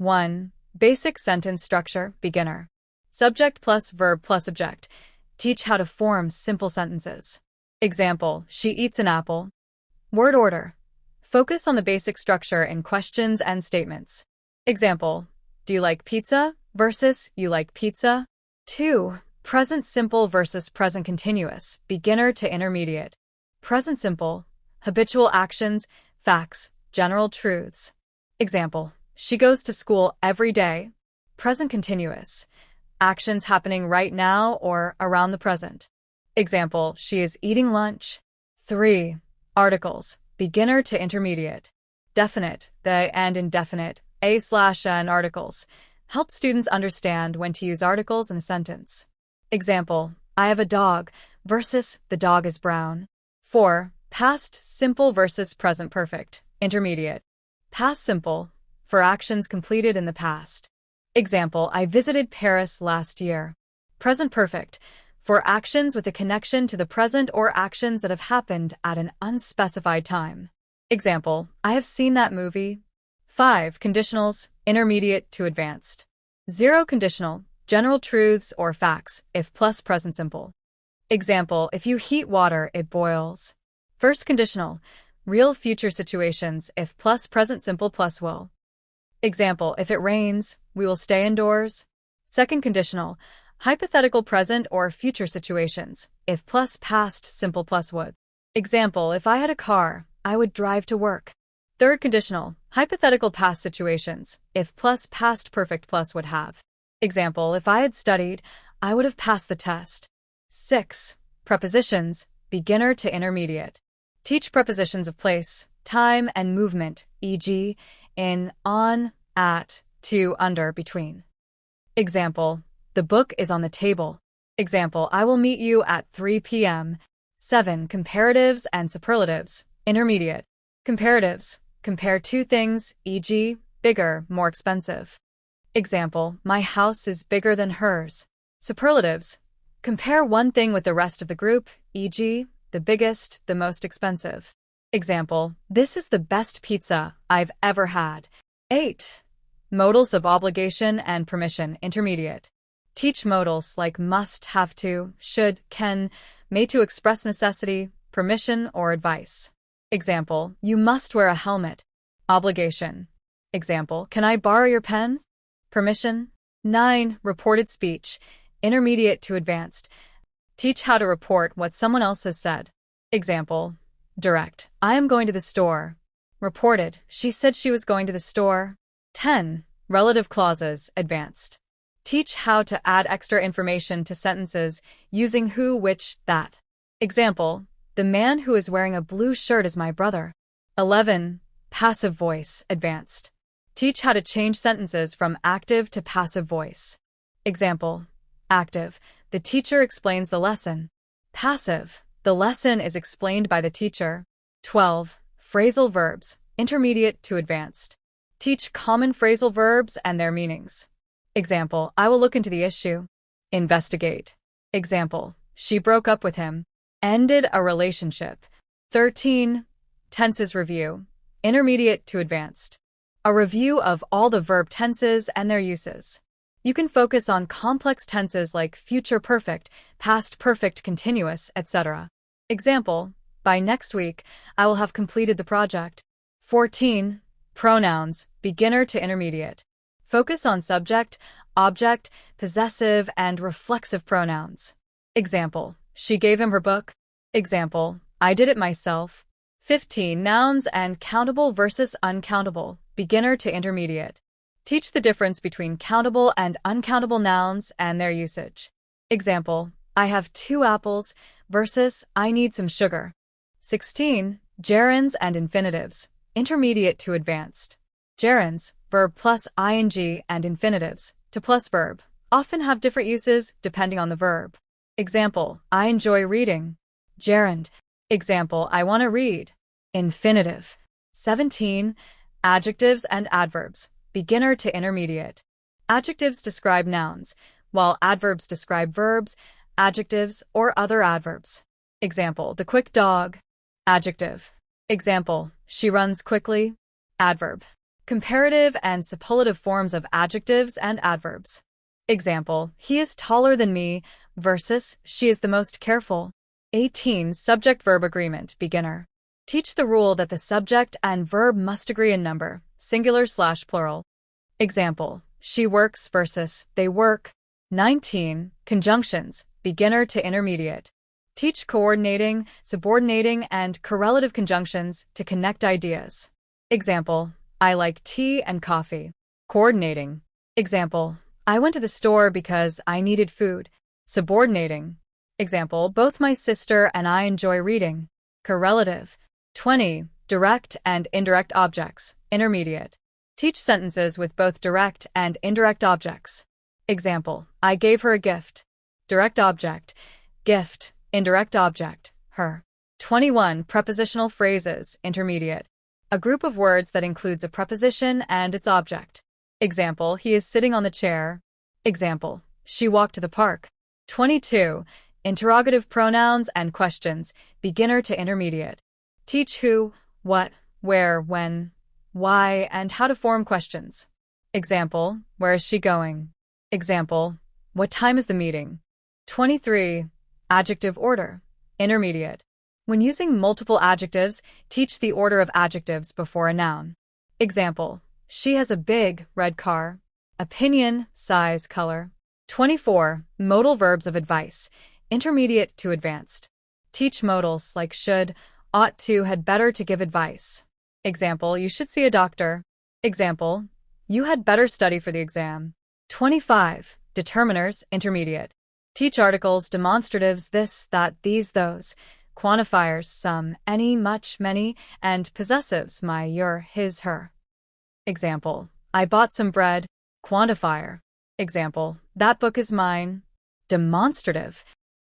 1. Basic sentence structure, beginner. Subject plus verb plus object. Teach how to form simple sentences. Example, she eats an apple. Word order. Focus on the basic structure in questions and statements. Example, do you like pizza versus you like pizza? 2. Present simple versus present continuous, beginner to intermediate. Present simple, habitual actions, facts, general truths. Example, she goes to school every day. Present continuous, actions happening right now or around the present. Example, she is eating lunch. 3. Articles, beginner to intermediate. Definite, the and indefinite, a/an articles. Help students understand when to use articles in a sentence. Example, I have a dog versus the dog is brown. 4. Past simple versus present perfect, intermediate. Past simple, for actions completed in the past. Example, I visited Paris last year. Present perfect, for actions with a connection to the present or actions that have happened at an unspecified time. Example, I have seen that movie. 5. Conditionals, intermediate to advanced. 0 conditional, general truths or facts, if plus present simple. Example, if you heat water, it boils. First conditional, real future situations, if plus present simple plus will. Example, if it rains, we will stay indoors. Second conditional, hypothetical present or future situations, if plus past simple plus would. Example, if I had a car, I would drive to work. Third conditional, hypothetical past situations, if plus past perfect plus would have. Example, if I had studied, I would have passed the test. 6. Prepositions, beginner to intermediate. Teach prepositions of place, time, and movement, e.g., in, on, at, to, under, between. Example, the book is on the table. Example, I will meet you at 3 p.m. 7. Comparatives and superlatives, intermediate. Comparatives, compare two things, e.g., bigger, more expensive. Example, my house is bigger than hers. Superlatives, compare one thing with the rest of the group, e.g., the biggest, the most expensive. Example, this is the best pizza I've ever had. 8. Modals of obligation and permission, intermediate. Teach modals like must, have to, should, can, may to express necessity, permission, or advice. Example, you must wear a helmet. Obligation. Example, can I borrow your pens? Permission. 9. Reported speech, intermediate to advanced. Teach how to report what someone else has said. Example, direct, I am going to the store. Reported, she said she was going to the store. 10. Relative clauses, advanced. Teach how to add extra information to sentences using who, which, that. Example, the man who is wearing a blue shirt is my brother. 11. Passive voice, advanced. Teach how to change sentences from active to passive voice. Example, active, the teacher explains the lesson. Passive, the lesson is explained by the teacher. 12. Phrasal verbs, intermediate to advanced. Teach common phrasal verbs and their meanings. Example, I will look into the issue. Investigate. Example, she broke up with him. Ended a relationship. 13. Tenses review, intermediate to advanced. A review of all the verb tenses and their uses. You can focus on complex tenses like future perfect, past perfect continuous, etc. Example, by next week, I will have completed the project. 14. Pronouns, beginner to intermediate. Focus on subject, object, possessive, and reflexive pronouns. Example, she gave him her book. Example, I did it myself. 15. Nouns and countable versus uncountable, beginner to intermediate. Teach the difference between countable and uncountable nouns and their usage. Example, I have 2 apples versus I need some sugar. 16. Gerunds and infinitives, intermediate to advanced. Gerunds, verb plus ing, and infinitives, to plus verb, often have different uses depending on the verb. Example, I enjoy reading. Gerund. Example, I want to read. Infinitive. 17. Adjectives and adverbs, beginner to intermediate. Adjectives describe nouns, while adverbs describe verbs, adjectives, or other adverbs. Example, the quick dog. Adjective. Example, she runs quickly. Adverb. comparative and superlative forms of adjectives and adverbs. Example, he is taller than me versus she is the most careful. 18. Subject-verb agreement, beginner. Teach the rule that the subject and verb must agree in number, singular/plural. Example, she works versus they work. 19. Conjunctions, beginner to intermediate. Teach coordinating, subordinating, and correlative conjunctions to connect ideas. Example, I like tea and coffee. Coordinating. Example, I went to the store because I needed food. Subordinating. Example, both my sister and I enjoy reading. Correlative. 20. Direct and indirect objects, intermediate. Teach sentences with both direct and indirect objects. Example, I gave her a gift. Direct object, gift, indirect object, her. 21. Prepositional phrases, intermediate. A group of words that includes a preposition and its object. Example, he is sitting on the chair. Example, she walked to the park. 22. Interrogative pronouns and questions, beginner to intermediate. Teach who, what, where, when, why, and how to form questions. Example, where is she going? Example, what time is the meeting? 23. Adjective order, intermediate. When using multiple adjectives, teach the order of adjectives before a noun. Example, she has a big, red car. Opinion, size, color. 24. Modal verbs of advice, intermediate to advanced. Teach modals like should, ought to, had better to give advice. Example, you should see a doctor. Example, you had better study for the exam. 25. Determiners, intermediate. Teach articles, demonstratives, this, that, these, those. Quantifiers, some, any, much, many, and possessives, my, your, his, her. Example, I bought some bread. Quantifier. Example, that book is mine. Demonstrative.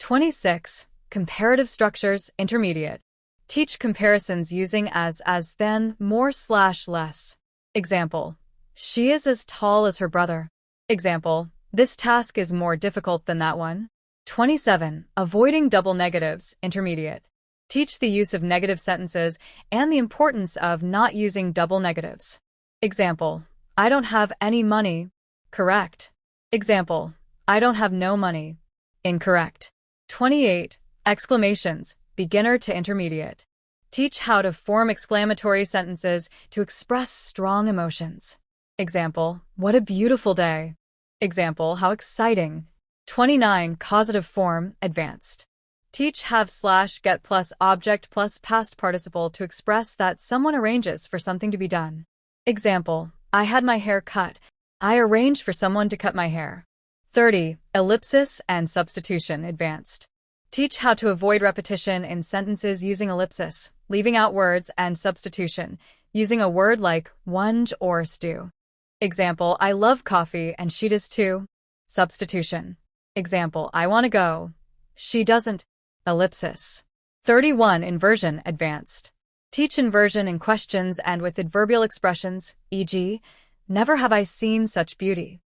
26. Comparative structures, intermediate. Teach comparisons using as, then, more/less. Example, she is as tall as her brother. Example, this task is more difficult than that one. 27. Avoiding double negatives, intermediate. Teach the use of negative sentences and the importance of not using double negatives. Example, I don't have any money. Correct. Example, I don't have no money. Incorrect. 28. Exclamations, beginner to intermediate. Teach how to form exclamatory sentences to express strong emotions. Example, what a beautiful day. Example, how exciting. 29. Causative form, advanced. Teach have/get plus object plus past participle to express that someone arranges for something to be done. Example, I had my hair cut. I arranged for someone to cut my hair. 30. Ellipsis and substitution, advanced. Teach how to avoid repetition in sentences using ellipsis, leaving out words, and substitution, using a word like wonge or stew. Example, I love coffee and she does too. Substitution. Example, I want to go. She doesn't. Ellipsis. 31. Inversion, advanced. Teach inversion in questions and with adverbial expressions, e.g., never have I seen such beauty.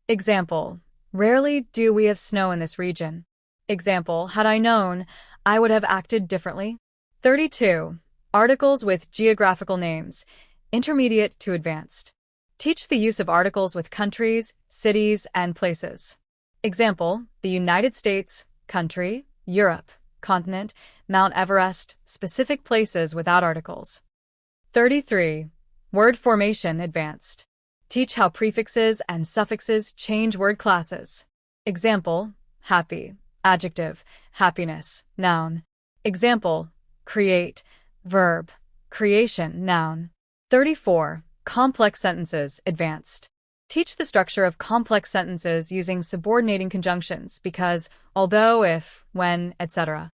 Example, rarely do we have snow in this region. Example, had I known, I would have acted differently. 32. Articles with geographical names, intermediate to advanced. Teach the use of articles with countries, cities, and places. Example, the United States, country, Europe, continent, Mount Everest, specific places without articles. 33. Word formation, advanced. Teach how prefixes and suffixes change word classes. Example, happy, adjective, happiness, noun. Example, create, verb, creation, noun. 34. Complex sentences, advanced. Teach the structure of complex sentences using subordinating conjunctions because, although, if, when, etc.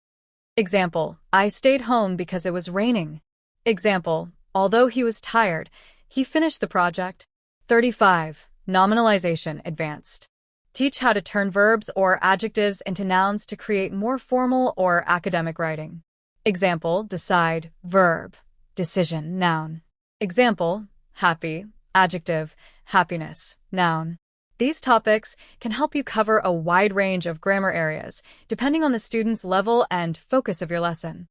Example, I stayed home because it was raining. Example, although he was tired, he finished the project. 35. Nominalization, advanced. Teach how to turn verbs or adjectives into nouns to create more formal or academic writing. Example, decide, verb, decision, noun. Example, happy, adjective, happiness, noun. These topics can help you cover a wide range of grammar areas, depending on the student's level and focus of your lesson.